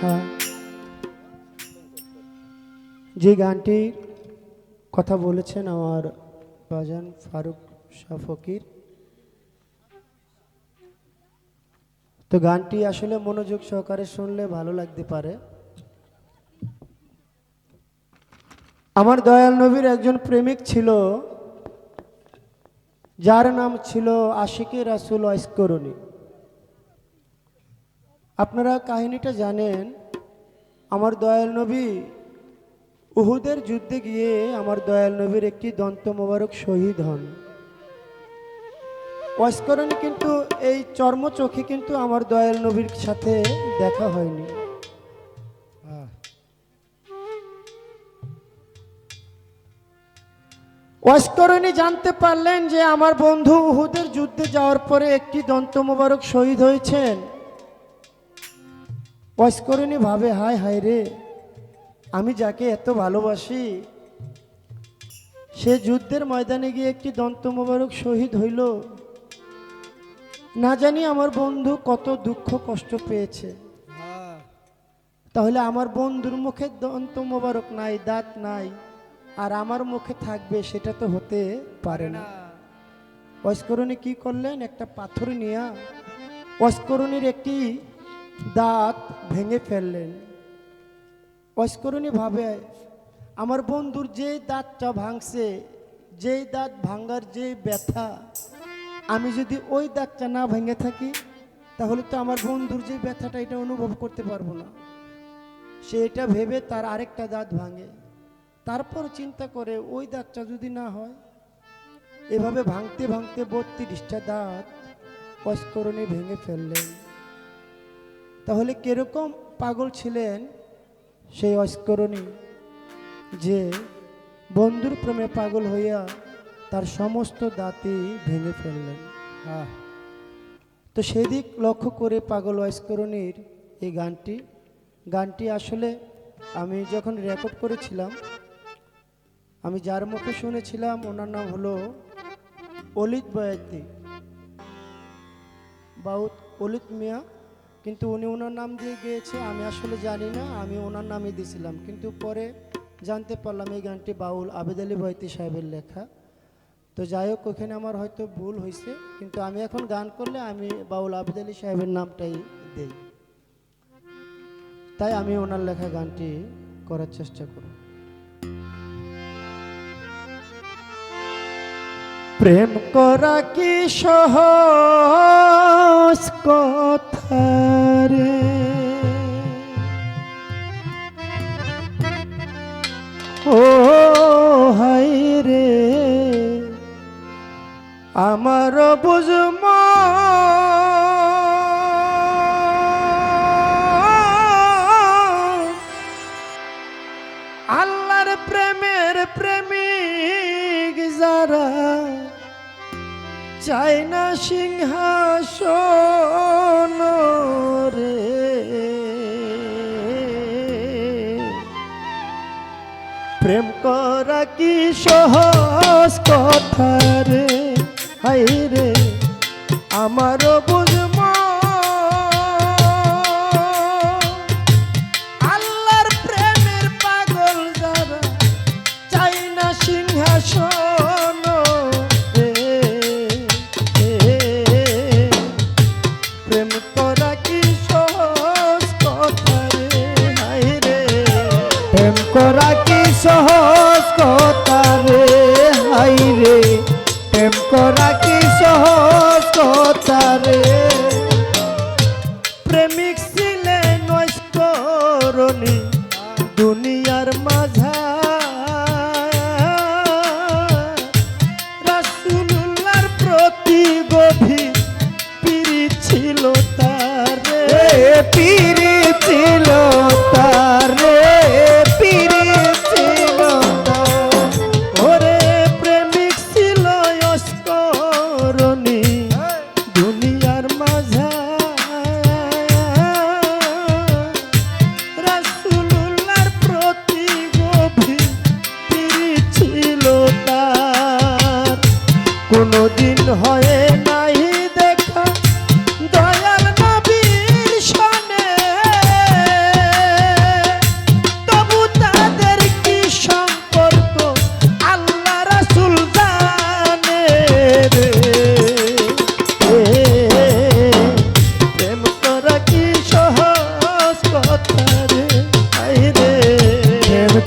হ্যাঁ, যে গানটির কথা বলেছেন আমার বাজান ফারুক শাহ ফকির, তো গানটি আসলে মনোযোগ সহকারে শুনলে ভালো লাগতে পারে। আমার দয়াল নবীর একজন প্রেমিক ছিল, যার নাম ছিল আশিকে রাসূল ওয়াইসকরণী। আপনারা কাহিনীটা জানেন। আমার দয়াল নবী উহুদের যুদ্ধে গিয়ে আমার দয়াল নবীর একটি দন্ত মোবারক শহীদ হন। ওয়াইসকরণী কিন্তু এই চর্ম চোখে কিন্তু আমার দয়াল নবীর সাথে দেখা হয়নি। ওয়াইসকরণী জানতে পারলেন যে আমার বন্ধু উহুদের যুদ্ধে যাওয়ার পরে একটি দন্ত মোবারক শহীদ হয়েছেন। ওয়াইসকরণী ভাবে, হায় হায় রে, আমি যাকে এত ভালোবাসি সে যুদ্ধের ময়দানে গিয়ে একটি দন্ত মোবারক শহীদ হইল, না জানি আমার বন্ধু কত দুঃখ কষ্ট পেয়েছে। তাহলে আমার বন্ধুর মুখে দন্ত মোবারক নাই, দাঁত নাই, আর আমার মুখে থাকবে, সেটা তো হতে পারে না। ওয়াইসকরণী কি করলেন, একটা পাথর নিয়ে ওয়াইসকরণীর একটি দাঁত ভেঙে ফেললেন। ওয়াইসকরণী ভাবে, আমার বন্ধুর যে দাঁতটা ভাঙছে, যেই দাঁত ভাঙার যে ব্যথা, আমি যদি ওই দাঁতটা না ভেঙে থাকি তাহলে তো আমার বন্ধুর যে ব্যথাটা এটা অনুভব করতে পারবো না। সে এটা ভেবে তার আরেকটা দাঁত ভাঙে, তারপর চিন্তা করে ওই দাঁতটা যদি না হয়। এভাবে ভাঙতে ভাঙতে 32টা দাঁত ওয়াইসকরণী ভেঙে ফেললেন। তাহলে কিরকম পাগল ছিলেন সেই ওয়াইসকরণী, যে বন্ধুর প্রেমে পাগল হইয়া তার সমস্ত দাঁতই ভেঙে ফেললেন। তো সেদিক লক্ষ্য করে পাগল ওয়াইসকরণীর এই গানটি আসলে আমি যখন রেকর্ড করেছিলাম, আমি যার মুখে শুনেছিলাম ওনার নাম হলো অলিদ বয়াতি, বাউত অলিদ মিয়া, কিন্তু উনি ওনার নাম দিয়ে গিয়েছে, আমি আসলে জানি না, আমি ওনার নামই দিয়েছিলাম। কিন্তু পরে জানতে পারলাম এই গানটি বাউল আবেদ আলী বয়াতি সাহেবের লেখা। তো যাই হোক, ওখানে আমার হয়তো ভুল হয়েছে, কিন্তু আমি এখন গান করলে আমি বাউল আবেদ আলী সাহেবের নামটাই দেই, তাই আমি ওনার লেখা গানটি করার চেষ্টা করি। প্রেম করা কি সহজ কথা রে, ও হায় রে, আমার বুঝম আল্লাহর প্রেমের প্রেমিক যারা, চাই না সিংহাসন রে, প্রেম করা কি সহজ কথা রে, হায় রে, আমারও বুঝম আল্লাহর প্রেমের পাগল যারা, চাই না সিংহাসন রে, প্রেম করা কি সহজ কথা রে, হায় রে, প্রেম করা কি সহজ কথা রে, হায় রে, প্রেম করা কি সহজ কথা রে, প্রেমিক ছিলেন ওয়াইসকরণী দুনিয়ার মাঝার, রাসূলুল্লাহর প্রতি গভীর পীড়িত ছিল তার রে, পীড়িত ছিল তার রে, পীড়িত ছিল তার, ওরে প্রেমিক ছিল ওয়াইসকরণী দুনিয়ার মাঝার, রাসূলুল্লাহর প্রতি গভীর পীড়িত ছিল তার, কোনদিন হয়ে নাই দেখা দয়াল নবীর শানে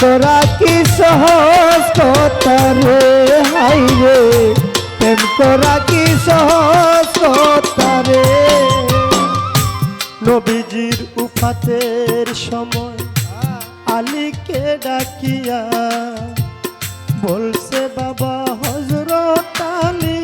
করা কি সহজ কথা রে, হাই রে প্রেম করা কি সহজ কথা রে। নবীজির উফাতের সময় আলীকে ডাকিয়া বলছে বাবা হযরত আলী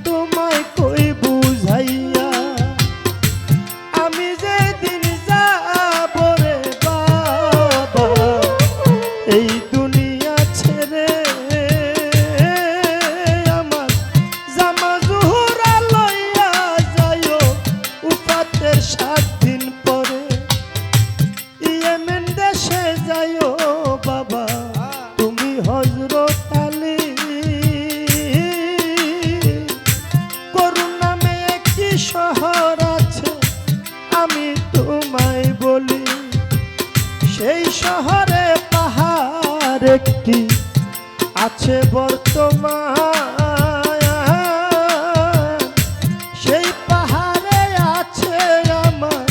তোমায় কই বুঝাইয়া, আমি যে দিন যাব রে বাবা এই দুনিয়া ছেড়ে, আমার জামা জোহরা লইয়া যাইও উফাতের 7 দিন পরে, ইয়েমেন দেশে যাইও বাবা তুমি হযরত আলী। করুণ নামে একটি শহর আছে আমি তোমায় বলি, সেই শহরে পাহাড় একটি আছে বর্তমান, সেই পাহাড়ে আছে আমার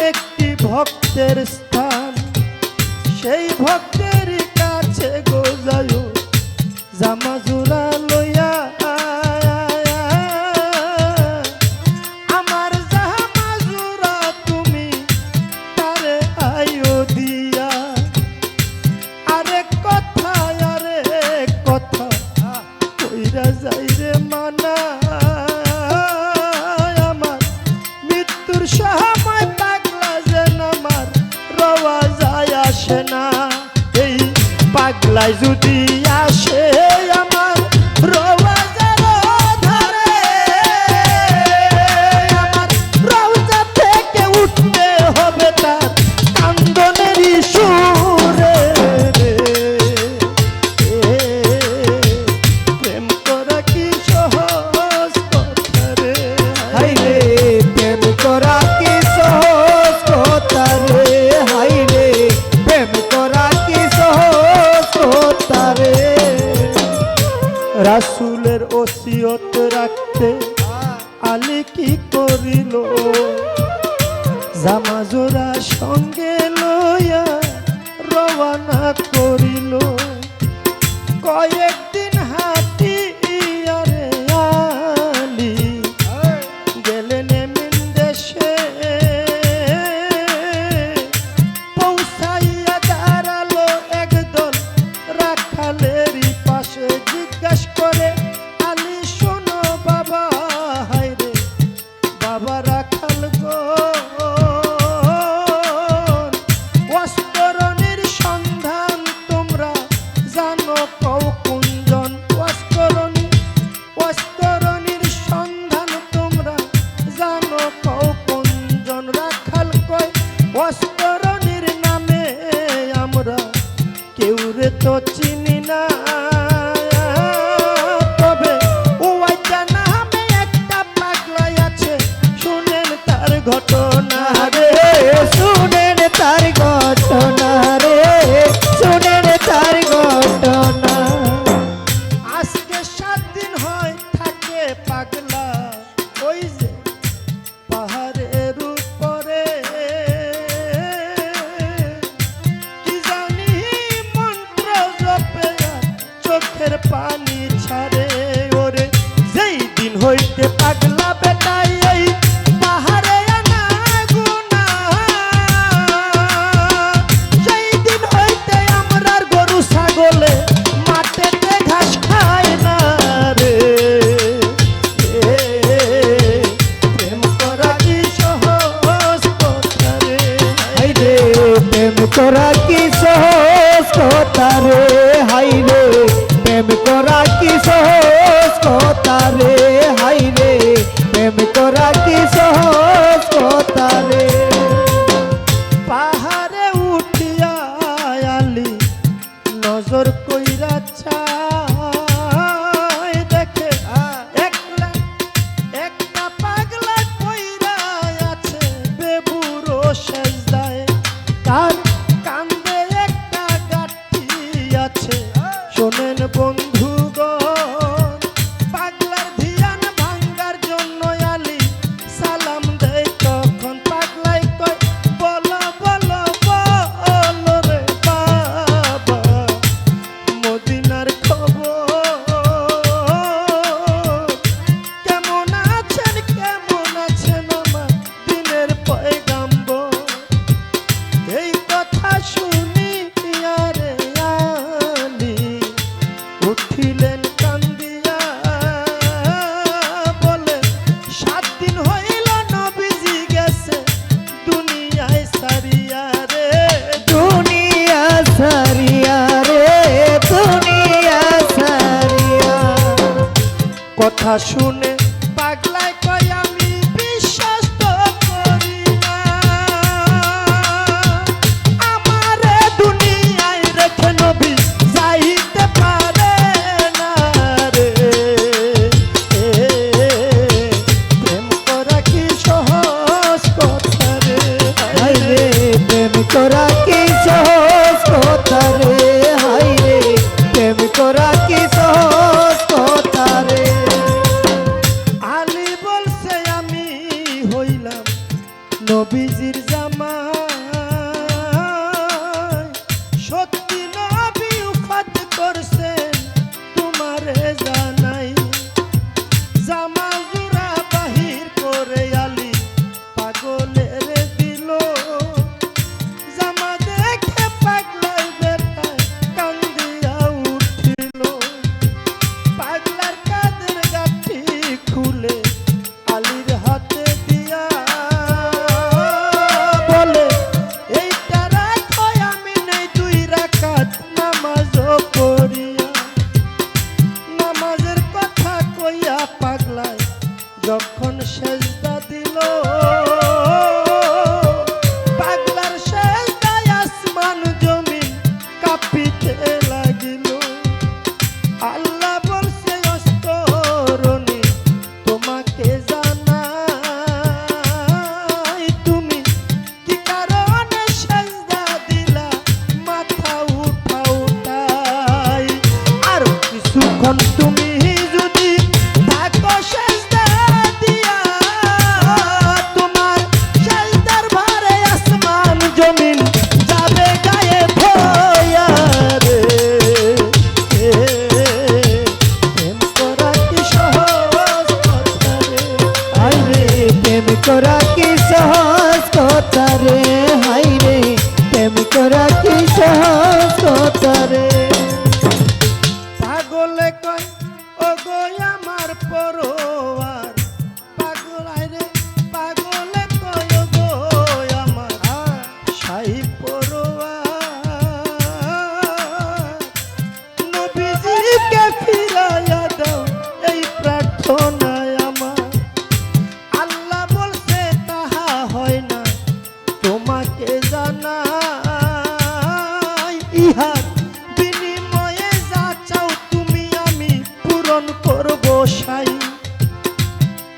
একটি ভক্তের স্থান, সেই ভক্তের কাছে গো যাইও জামা জোড়া লইয়া, আমার জামা জোড়া তুমি তারে আইও দিয়া। আরেক কথা কইরা যাই রে মানা, আমার মৃত্যুর সময় পাগলা যেন আমার রওয়া যায় আসে না, এই পাগলায় যদি আসে আমার রওয়া ধারে, আমার রওজা থেকে উঠতে হবে তার কান্দনেরই সুরে রে। প্রেম করা কি সহজ কথা রে, হাই রে প্রেম করা কি সহজ কথা রে, হাই রে প্রেম করা কি সহজ কথা রে। রাসূলের ওসিয়ত রাখতে আলী কি করিল, জামা জোড়া সঙ্গে লইয়া রওনা করিল, কয়েকদিন হাঁটিয়া রে আলী গেলেন এমিন দেশে, পৌঁছাইয়া দাঁড়ালো একদল রাখালেরই পাশে, জিজ্ঞাস করে আলী শোনো বাবা, হায় রে বাবা রাখাল গো ওয়াসকরণীর সন্ধান তোমরা জানো কও কুঞ্জন, ওয়াসকরণীর সন্ধান তোমরা জানো কও কুঞ্জন, রাখাল কয় ওয়াসকরণীর নামে আমরা কেউ রে তো চিনি না, তবে ওই জানামে একটা পাগলা আছে শুনেন তার ঘটনা রে, শুনেন তার ঘটনা রে, শুনেন তার ঘটনা। আজকে 7 দিন হয় থাকে পাগলা ওই যে পাহাড়ের উপরে, কি জানি মন্ত্র জপে চোখের পানি ছাড়ে, ওরে যেই দিন হইতে পাগলা বেটাই এই পাহাড়ে আনা গুনা, সেই দিন হইতে আমরার গরু ছাগলে মাঠেতে ঘাস খায় না রে। প্রেম করা কি সহজ কথা রে, হাই রে প্রেম করা কি সহজ কথা রে, হাই রে প্রেম করা কি সহজ কথা রে, হাই রে প্রেম করা কি সহজ কথা রে। পাহাড়ে উঠিয়া আলী নজর কইরা চায়, দেখে একলা একটা পাগলা কইরা আছে বেবুরো সেজদায়, তার কান্দে একটা গাঠি আছে শোনেন বন্ধুগণ, পাগলার ধ্যান ভাঙ্গার জন্য আলী সালাম শুনে পাগলায় কয় আমি বিশ্বাস তো করি না, আমারে দুনিয়ায় রেখে নবী যাইতে পারে না রে। প্রেম করা কি সহজ কথা রে, হায় রে প্রেম করা কি সহজ কথা রে, হায় রে প্রেম করা কি সহজ কথা রে। আলী বলছে আমি হইলাম নবীজির জামাই, সত্যি নবী উফাত করছেন তোমারে জানাই। জামা জোড়া বাহির করে আলী পাগলের দিল, জামা দেখে পাগলার বেটায় কান্দিয়া উঠিল। পাগলার কাদের গাঁঠি খুলে আলীর হাতে দিয়া বলে এইটা রাখো আমি নেই 2 রাকাত নামাজও পড়িয়া। নামাজের কথা কইয়া পাগলায় যখন সেজদা দিল, পাগলার সেজদায় আসমান জমিন কাঁপিতে লাগিল। আল্লাহ বলছে অস্তরণী তোমাকে জানাই, তুমি কি কারণে সেজদা দিলা মাথা উঠাই। আর কিছুক্ষণ তুমি যদি থাকো সেজদা দিয়া, তোমার সেজদার ভারে আসমান জমিন যাবে গায়ে ভয়া রে। প্রেম করা কি সহজ কথা রে, হায় রে প্রেম করা কি সহজ কথা রে, হায় রে প্রেম করা কি সহজ কথা রে। পাগলে কয় ও গো আমার পরোয়ার, পাগলায় রে পাগলে কয় ও গো আমার শাহী পরোয়ার, নবীজিকে ফিরাইয়া দাও এই প্রার্থনায় আমার। আল্লাহ বলছে তাহা হয় না তোমাকে জানাই, ইহার বিনিময়ে যা চাও তুমি আমি পূরণ করব সাই।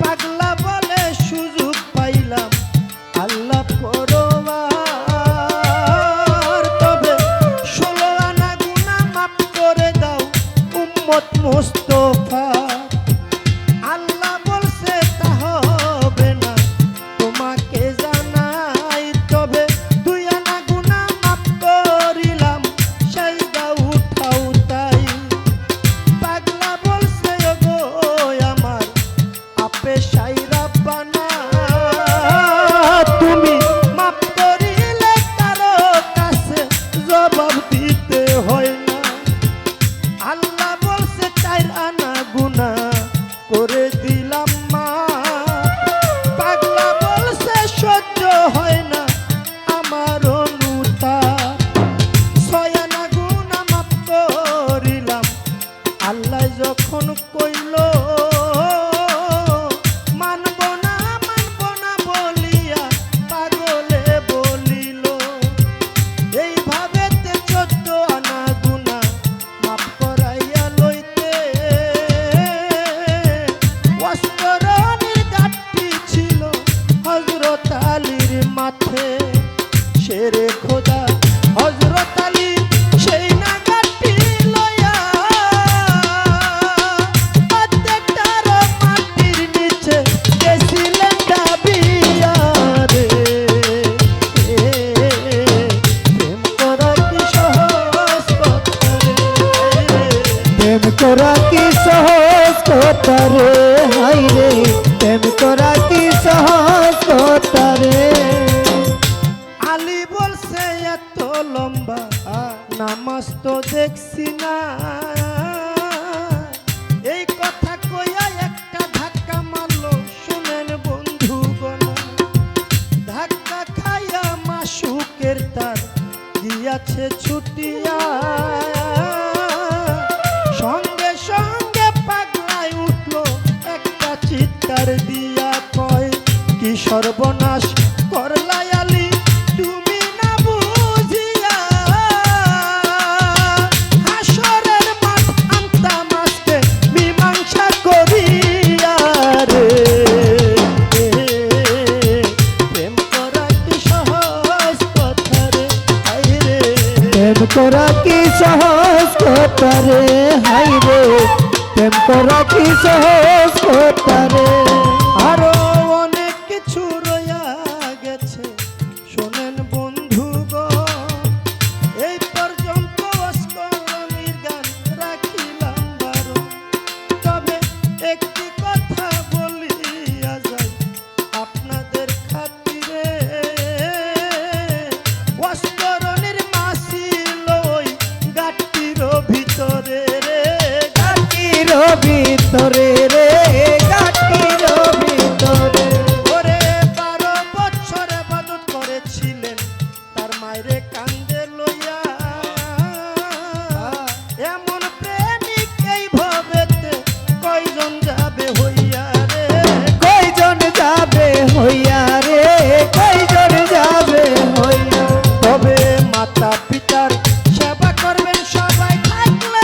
পাগলা বলে সুযোগ পাইলাম আল্লাহ পরোয়ার, তবে 16 আনা গুনাহ মাফ করে দাও উম্মত মুস্তাফা। আল্লাহ বলছে তা হবে না তোমাকে জানাই, তবে 2 আনা গুনাহ মাফ করিলাম সেজদা উঠাও তাই। পাগলা বলছে ও গো আমার আপে শাই রাব্বানা, তুমি মাফ করিলে কারো কাছে জবাব দিতে হয় না। আল্লাহ বলছে 4 আনা গুনাহ করে দিলাম মা, পাগলা বলছে সহ্য হয় না আমার অনুতাপ। 6 আনা গুনাহ মাফ করিলাম আল্লাহ যখন কইল, মানব না বলিয়া পাগলে বলিল। এইভাবে 14 আনা গুনাহ মাফ করাইয়া লইতে অস্তরণীর গাঁঠি ছিল হযরত আলীর মাথে। শেরে খোদা হযরত আলী সেই না গাঁঠি লইয়া প্রত্যেকটার মাটির নিচে গেছিলেন ডাবিয়া রে। প্রেম করা কি সহজ কথা রে, প্রেম করা কি সহজ কথা রে, হায় রে প্রেম করা কি সহজ কথা রে। আলী বলছে এত লম্বা নামাজ তো দেখছি না, এই কথা কইয়া একটা ধাক্কা মারলো শুনেন বন্ধুগণ। ধাক্কা খাইয়া মাসুকের তার গিয়াছে ছুটিয়া, সঙ্গে সঙ্গে পাগলায় উঠলো সর্বনাশ করলাই আলী তুমি না বুঝিয়া হাসরের মাঠ আনতাম আজকে মীমাংসা করিয়া রে প্রেম করা কি সহজ কথা রে হায় রে প্রেম করা কি সহজ কথা রে হাই রে প্রেম করা কি সহজ কথা রে আরো অনেক কিছু রইয়া গেছে শোনেন বন্ধু গো এই পর্যন্ত অস্করণীর গান রাখিলাম বারো তবে একটি কথা বলিয়া যাই আপনাদের খাতিরে অস্করণীর মাসিল ওই গাটির ভিতরে রে গাটির ভিতরে রে গাটির ভিতরে ওরে 12 বছর ইবাদত করেছিলেন তার মায়েরে কান্দে লইয়া এমন প্রেমিক এই ভবেতে কয়জন যাবে হইয়া রে কয়জন যাবে হইয়া রে কয়জন যাবে হইয়া তবে মাতা পিতার সেবা করবেন সবাই থাকলে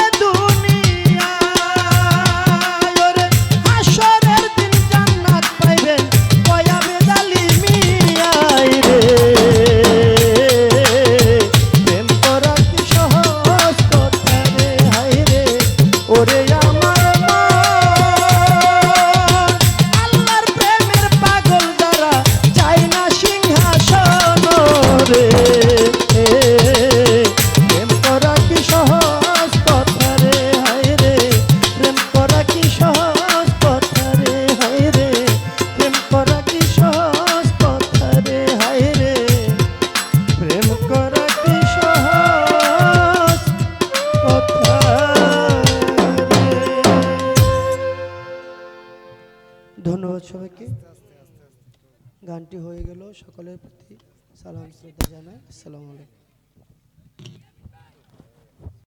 দুনিয়ায় ওরে হাসরের দিন জান্নাত পাইবেন কয়াবে জালিমিয়ায় রে প্রেম করা কি সহজ কথা রে হায় রে ওরে আমার মন আল্লাহর প্রেমের পাগল যারা চায় না সিংহাসন রে প্রেম করা কি সহজ কথা রে হায় রে প্রেম করা কি সহজ কথা রে হায় রে প্রেম করা কি সহজ কথা রে হায় রে প্রেম করা কি সহজ কথা রে। ধন্যবাদ সবাইকে গানটি হয়ে গেল সকলের প্রতি সালাম শ্রদ্ধা জানাই আসসালামু আলাইকুম